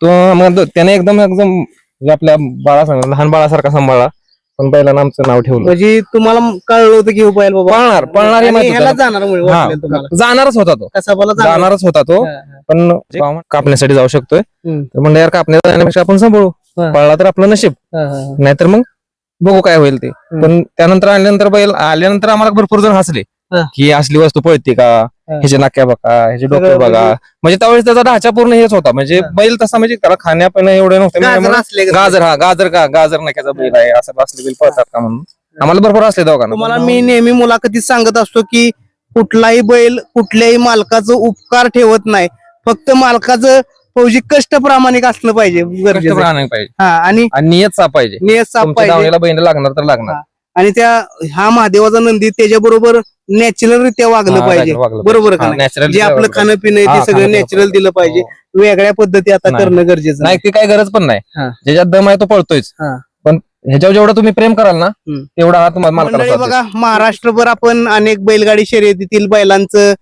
मग त्याने एकदम एकदम म्हणजे आपल्या लहान बाळासारखा सांभाळला. पण बैलानं आमचं नाव ठेवलं. म्हणजे तुम्हाला कळलं होतं की बैल बाबा पळणार हे माहित ह्याला होतं. जाणार म्हणून हा, वाटलं तुम्हाला जाणारच होता तो. कसाबाला जाणार. जाणारच होता तो. पण कापण्यासाठी जाऊ शकतोय. तर म्हणलं यार कापण्याला जाण्यापेक्षा आपण सांभाळू. हा. पळला तर आपलं नशीब, नाहीतर मग बघू काय होईल ते. पण त्यानंतर आल्यानंतर बैल आल्यानंतर आम्हाला भरपूर जण हसले हा. की असली वस्तू पळते का, ह्याचे नाक्या बघा, ह्याचे डोके सगळं बघा. म्हणजे त्यावेळेस त्याचा ढाचा पूर्ण हेच होता. म्हणजे बैल तसा म्हणजे त्याला खाण्यापिणं एवढं नव्हतं. गाजर असले का? गाजर नाक्याचा बैल आहे असं असले बैल पळतात का म्हणून आम्हाला भरपूर असले दोघांना. तुम्हाला मी नेहमी मुलाखतीत सांगत असतो की कुठलाही बैल कुठल्याही मालकाचं उपकार ठेवत नाही, फक्त मालकाचं फौजी कष्ट प्रामाणिक असलं पाहिजे गरजेचं आहे. प्राणी पाहिजे हा, आणि आणि नियत साफ पाहिजे. नियत साफ तुमच्या पाहिजे. दावणीला बैल लागणार तर लागणार. हा. आणि हा महादेवाचा नंदी त्याच्याबरोबर नॅचरल रित्या वागलं पाहिजे. बरोबर का नाही? नॅचरल जे आपलं खाणं पिणं हा, ते सगळं खाणं-पिणं नॅचरल दिलं पाहिजे. वेगळ्या पद्धती आता नाही. करणं गरजेचं नाही ती काही गरज पण नाही. हा. ज्याच्यात दम आहे तो पळतोयच. हा. पण ह्याच्यावर जेवढं तुम्ही प्रेम कराल ना तेवढा हा तुम्हाला मंडळी मालकाला बघा, महाराष्ट्रभर आपण अनेक बैलगाडी शर्यतीतील बैलांचं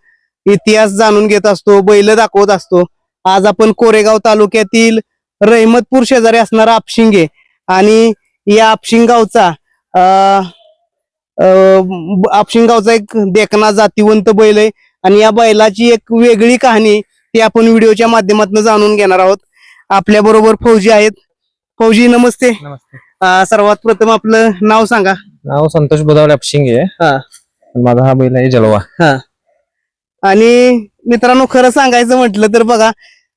इतिहास जाणून घेत असतो, बैल दाखवत असतो. आज आपण कोरेगाव तालुक्यातील रहमतपूर शेजारी असणारा आपशिंगे आणि या आपशिंगावचा आपशिंगावचा एक देखना जातीवंत बैल आहे. आणि या बैलाची एक वेगळी कहाणी ती आपण व्हिडिओच्या माध्यमातून जाणून घेणार आहोत. आपल्या बरोबर फौजी आहेत. फौजी नमस्ते. सर्वात प्रथम आपलं नाव सांगा. नाव संतोष बुधावले आपशिंगे. हा. माझा हा बैल आहे जलवा. हा. आणि मित्रांनो, खरं सांगायचं म्हटलं तर बघा,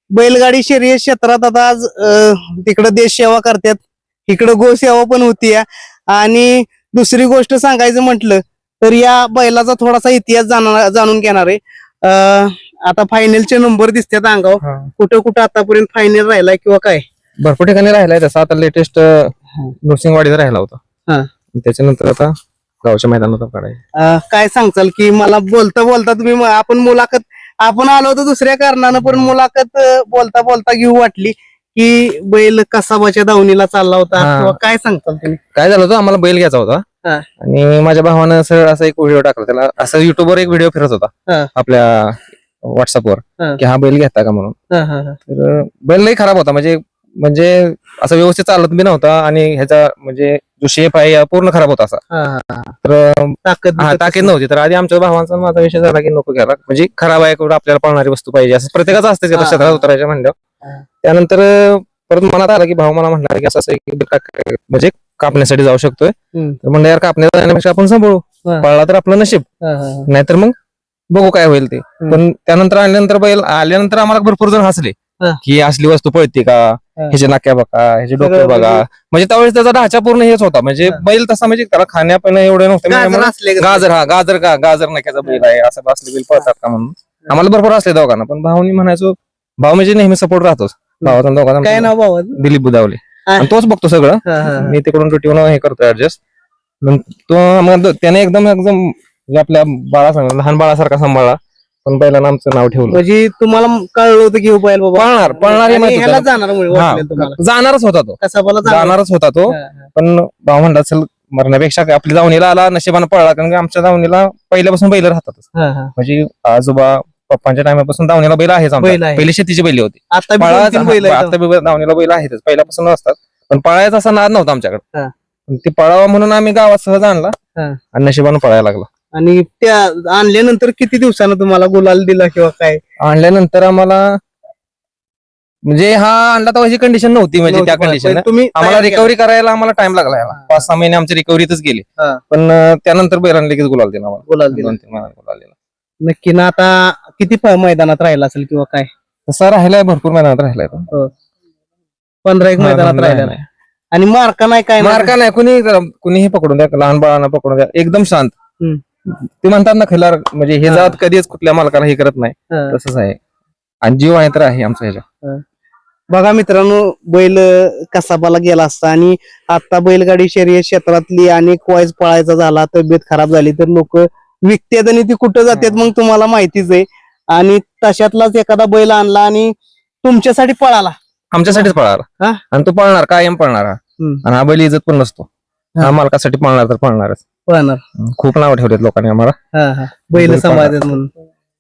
बैलगाडी शर्यत क्षेत्रात आता आज तिकडं देश सेवा करतात, इकडं गोसेवा पण होती. आणि दुसरी गोष्ट सांगायचं म्हटलं तर या बैलाचा थोडासा इतिहास जाणून घेणार आहे. आता फायनलचे नंबर दिसतात अंगावर. कुठं कुठं आतापर्यंत फायनल राहिलाय किंवा काय? भरपूर ठिकाणी राहिलाय तसा. आता लेटेस्ट नृसिंहवाडीचा राहिला होता. हा. त्याच्यानंतर आता गावच्या मैदानात काढाय. काय सांगचाल की मला बोलता बोलता तुम्ही आपण आलो होतो दुसऱ्या कारणानं, पण मुलाखत बोलता बोलता घेऊ वाटली की बैल कसाबाच्या दावणीला चालला होता किंवा काय सांगताल तुम्ही? काय झालं होतं, आम्हाला बैल घ्यायचा होता. हा. आणि माझ्या भावानं सरळ असा एक व्हिडिओ टाकला. त्याला असं युट्यूबवर एक व्हिडिओ फिरत होता हा. आपल्या व्हॉट्सअपवर की हा बैल घेता का म्हणून. तर बैल लई खराब होता. म्हणजे असं व्यवस्थित चालत बी नव्हता आणि ह्याचा म्हणजे जो शेप आहे पूर्ण खराब होता असा. तर ताकद नव्हती. तर आधी आमच्या भावांचा माझा विषय झाला की नको घ्यायला, म्हणजे खराब आहे, आपल्याला पळणारी वस्तू पाहिजे असं प्रत्येकाचं असतं क्षेत्रात उतरायच्या म्हणल्यावर. त्यानंतर परत मनात आलं की भाऊ मला म्हणला की असं म्हणजे कापण्यासाठी जाऊ शकतोय. तर म्हणलं यार कापण्याला जाण्यापेक्षा आपण सांभाळू. पळला तर आपलं नशीब, नाहीतर मग बघू काय होईल ते. पण त्यानंतर आल्यानंतर आम्हाला भरपूर जण हसले की असली वस्तू पळते का, ह्याचे नाक्या बघा, ह्याचे डोके बघा. म्हणजे त्यावेळेस त्याचा ढाचा पूर्ण हेच होता. म्हणजे बैल तसा म्हणजे त्याला खाण्यापिणं एवढं नव्हतं. गाजर नाक्याचा बैल आहे असं असले बैल पळतात का म्हणून आम्हाला भरपूर असले दोघांना. पण भाऊनी म्हणायचो, भाऊ म्हणजे नेहमी सपोर्ट राहतोच भावाचा दोघांना. काय नाव भाऊ? दिलीप बुधावले. आणि तोच बघतो सगळं. मी तिकडून ड्युटीवर हे करतो ऍडजस्ट. त्याने एकदम म्हणजे आपल्या लहान बाळासारखा सांभाळला. पण बैलानं आमचं नाव ठेवलं. म्हणजे तुम्हाला कळलं होतं की बैल बाबा पळणार हे माहित ह्याला होतं. जाणार म्हणून वाटलं तुम्हाला? जाणारच होता तो. कसाबाला जाणारच होता तो. पण भाऊ म्हणला चल मरण्यापेक्षा आपली दावणीला आला, नशिबानं पळला. कारण की आमच्या दावणीला पहिल्यापासून बैल राहतातच. म्हणजे आजोबा पप्पांच्या टायमापासून दावणीला बैल आहेच. पहिली शेतीची बैल होती. आता दावणीला बैल आहेतच पहिल्यापासून असतात. पण पळायचा असा नाद नव्हता आमच्याकडे. ते पळावा म्हणून आम्ही गावात सहज आणला आणि नशिबानं पळायला लागला. आणि त्या आणल्यानंतर किती दिवसानं तुम्हाला गुलाल दिला किंवा काय? आणल्यानंतर आम्हाला म्हणजे हा आणला तर कंडिशन नव्हती. म्हणजे त्या कंडिशन तुम्ही आम्हाला रिकव्हरी करायला आम्हाला टाइम लागला. 5-6 महिने आमच्या रिकव्हरीतच गेले. पण त्यानंतर बैलांना लगेच गुलाल दिला आम्हाला. गुलाल दिला. 2-3 महिन्यात गुलाल दिला. नक्की ना. आता किती मैदानात राहिला असेल किंवा काय? तसा राहिलाय, भरपूर मैदानात राहिलाय. 15 मैदानात राहिला. आणि मार्का नाही काय? मार्का नाही. कुणीही पकडून द्या, लहान बाळांना पकडून द्या, एकदम शांत. ते म्हणतात ना खिलार, म्हणजे हे जात कधीच कुठल्या मालकाला हे करत नाही. तसंच आहे. आणि जीव आहे तर आहे आमचा ह्याच्या. बघा मित्रांनो, बैल कसाबाला गेला असता आणि आता बैलगाडी शर्यत क्षेत्रातली अनेक वाईज पळायचा झाला, तब्येत खराब झाली तर लोक विकतात आणि ती कुठं जातात मग तुम्हाला माहितीच आहे. आणि तशातलाच एखादा बैल आणला आणि तुमच्यासाठी पळाला. आमच्यासाठीच पळाला. आणि तो पळणार, कायम पळणार. आणि हा बैल इज्जत पण नसतो. हा मालकासाठी पळणार तर पळणारच. पळणार. खूप नाव ठेवलेत लोकांनी आम्हाला बैल सांभाळतात म्हणून.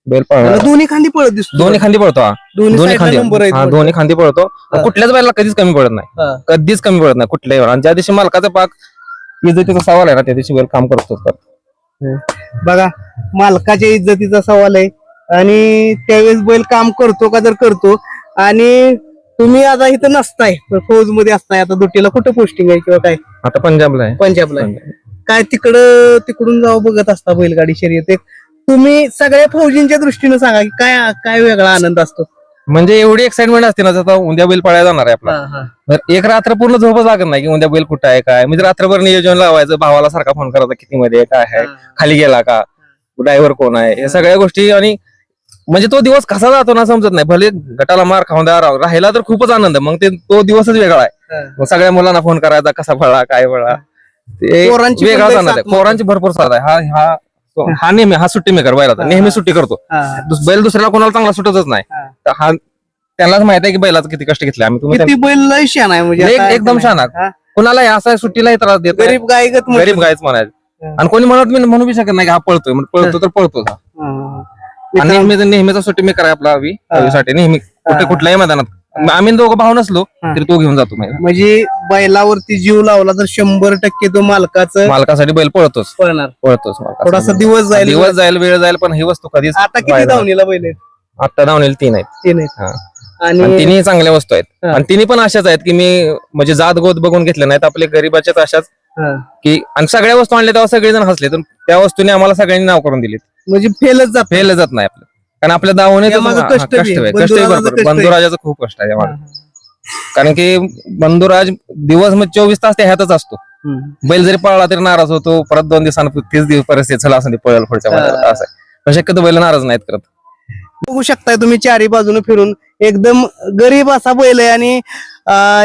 बैल पळणार दोन्ही खांदी पळत दिसतो. दोन्ही खांदी पळतो हा दोन्ही side ला खांदी नंबर आहेत हा वाटतं. दोन्ही खांदी पळतो हा. कुठल्याच बैला कधीच कमी पडत नाही हा. कधीच कमी पडत नाही कुठल्याही वेळा आणि ज्या दिवशी मालकाचा पाक इज्जतीचा सवाल आहे ना त्या दिवशी बैल काम करतो बघा मालकाच्या इज्जतीचा सवाल आहे आणि त्यावेळेस बैल काम करतो का जर करतो. आणि तुम्ही आता इथं नसताय फौज मध्ये असताय आता दुट्टीला कुठं पोस्टिंग आहे किंवा काय आता पंजाबला आहे पंजाबला आहे. काय तिकडून जाऊ बघत असता बैलगाडी शर्यत एक तुम्ही सगळ्या फौजींच्या दृष्टीने सांगा की काय काय वेगळा आनंद असतो. म्हणजे एवढी एक्साइटमेंट असते ना आता उद्या बैल पळायला जाणार आहे आपला तर एक रात्र पूर्ण झोपच लागत नाही की उद्या बैल कुठं आहे काय म्हणजे रात्रभर नियोजन लावायचं भावाला सारखा फोन करायचा किती मध्ये आहे, काय आहे खाली गेला का ड्रायव्हर कोण आहे या सगळ्या गोष्टी आणि म्हणजे तो दिवस कसा जातो ना समजत नाही भले गटाला मार खाऊन द्या राहिला तर खूपच आनंद मग ते तो दिवसच वेगळा आहे मग सगळ्या मुलांना फोन करायचा कसा पळा काय पळा ते पोरांची पण वेगळाच लय आनंद आहे साथ पोरांची भरपूर साथ आहे हा हा हा नेहमी हा सुट्टी मेकर बैलाचा नेहमी सुट्टी करतो बैल दुसऱ्याला कोणाला चांगला सुटतच नाही तर हा त्यांनाच माहित आहे की बैलाचं किती कष्ट घेतले आम्ही तुम्ही किती बैल लय शान आहे म्हणजे आता एकदम छान हा. कुणाला असा सुट्टीलाही त्रास देत नाही. गरीब गायगत म्हणतो. गरीब गायच म्हणायचं आणि कोणी म्हणू बी शकत नाही की हा पळतोय पळतो तर पळतो आणि नेहमीचा सुट्टी मेकर आहे आपला साठी नेहमी कुठल्याही मैदानात आम्ही दोघं भाऊ नसलो तरी तो घेऊन जातो म्हणजे बैलावरती जीव लावला तर 100% तो मालकासाठी बैल पळतोच पळणार थोडासा दिवस जाईल वेळ जाईल पण ही वस्तू कधीच आता किती धावणीला बैल आहेत आता धावणीला 3 आहेत तीन आहेत हा. आणि आणि तिन्ही चांगल्या वस्तू आहेत आणि तिन्ही पण अशाच आहेत की मी म्हणजे जात गोत बघून घेतल्या नाहीत आपले गरीबाच्याच अशाच हा. की आणि सगळ्या वस्तू आणल्या तेव्हा सगळेजण हसले तर त्या वस्तूने आम्हाला सगळ्यांनी नाव करून दिली म्हणजे फेल जात नाही आपलं कारण आपल्या दावणे त्यामागं कष्ट बी आहे. कष्ट बंधुराजाचं भरपूर कष्ट आहे. बंधुराजाचं खूप कष्ट आहे यामागं. कारण की बंधुराज दिवस म्हणजे 24 तास त्या ह्यातच असतो बैल जरी पळला तरी नाराज होतो परत 2 दिवसांनी 30 दिवस परिस्थिती चला असं पळेल पुढच्या मैदानात असं आहे. पण शक्यतो बैल नाराज नाहीत करत बघू शकताय तुम्ही चारी बाजूने फिरून एकदम गरीब असा बैल आहे आणि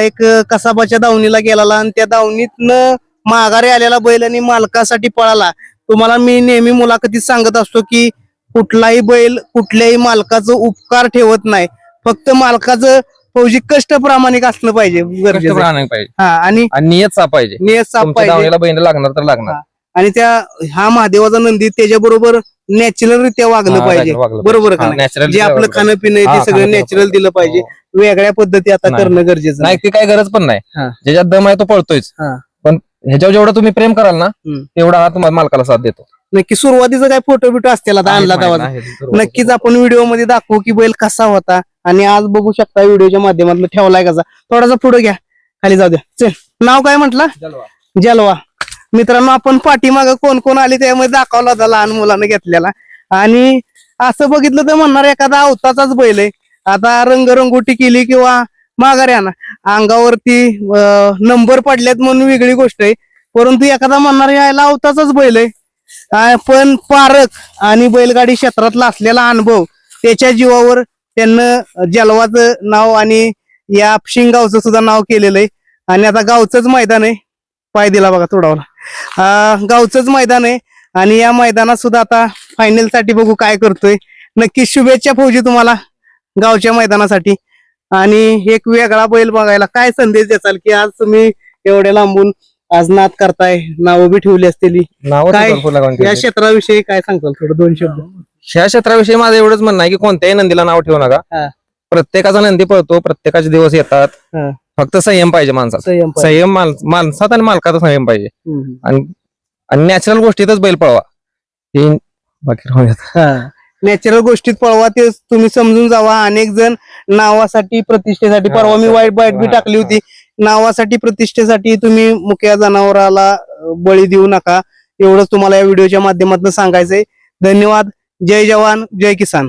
एक कसाबाच्या दावणीला गेला आणि त्या दावणीतनं माघारी आलेला बैल आणि मालकासाठी पळाला. तुम्हाला मी नेहमी मुलाखतीत सांगत असतो की कुठलाही बैल कुठल्याही मालकाचं उपकार ठेवत नाही फक्त मालकाचं फौजी कष्ट प्रामाणिक असलं पाहिजे गरजेचं. पाहिजे हा आणि नियत साप पाहिजे नियत साप तुमच्या पाहिजे दावणीला बैल लागणार तर लागणार आणि त्या हा महादेवाचा नंदी त्याच्याबरोबर नॅचरल रित्या वागलं पाहिजे बरोबर का नाही? नॅचरल जे आपलं खाणं पिणं आहे ते सगळं नॅचरल दिलं पाहिजे वेगळ्या पद्धती आता नाही. करणं गरजेचं नाही ती काही गरज पण नाही हा. ज्याच्यात दम आहे तो पळतोयच हा. पण ह्याच्यावर जेवढं तुम्ही प्रेम कराल ना तेवढा हा तुम्हाला मालकाला साथ देतो नक्की सुरुवातीचा काय फोटो बिटो असतील आता आणला तेव्हा नक्कीच आपण व्हिडिओ मध्ये दाखवू की बैल कसा होता आणि आज बघू शकता व्हिडिओच्या माध्यमातून ठेवलाय कसा थोडासा पुढे घ्या खाली जाऊ द्या चल नाव काय म्हटलं जलवा मित्रांनो आपण पाठीमागं कोण कोण आले त्यामध्ये दाखवला होता लहान मुलानं घेतलेला आणि असं बघितलं तर म्हणणार एखादा अवताचाच बैल आहे आता रंगरंगोटी केली किंवा माघारी आणा अंगावरती नंबर पडल्यात म्हणून वेगळी गोष्ट आहे परंतु एखादा म्हणणार यायला अवताचाच बैल आहे पण पारख आणि बैलगाडी क्षेत्रातला असलेला अनुभव त्याच्या जीवावर त्यांना जलवाचं नाव आणि या आपशिंग गावचं सुद्धा नाव केलेलं आहे आणि आता गावचंच मैदान आहे पाय दिला बघा तोडावला गावचंच मैदान आहे आणि या मैदानात सुद्धा आता फायनल साठी बघू काय करतोय नक्की शुभेच्छा फौजी तुम्हाला गावच्या मैदानासाठी आणि एक वेगळा बैल बघायला काय संदेश द्याल की आज तुम्ही एवढ्या लांबून आज नाद करताय नावं बी ठेवली असलेली काय या क्षेत्राविषयी काय सांगताल थोडं 2 शब्द ह्या क्षेत्राविषयी माझं एवढंच म्हणणं आहे की कोणत्याही नंदीला नाव ठेवू नका प्रत्येकाचा नंदी पळतो प्रत्येकाचे दिवस येतात फक्त संयम पाहिजे माणसाचा संयम माणसात आणि मालकाचा संयम पाहिजे आणि नॅचरल गोष्टीतच बैल पळवा हे बाकी नॅचरल गोष्टीत पळवा ते तुम्ही समजून जावा अनेक जण नावासाठी प्रतिष्ठेसाठी परवा मी वाईट बाईट बी टाकली होती नावासाठी प्रतिष्ठेसाठी तुम्ही मुक्या जनावराला बळी देऊ नका एवढंच तुम्हाला या व्हिडिओच्या माध्यमातून सांगायचंय धन्यवाद जय जवान जय किसान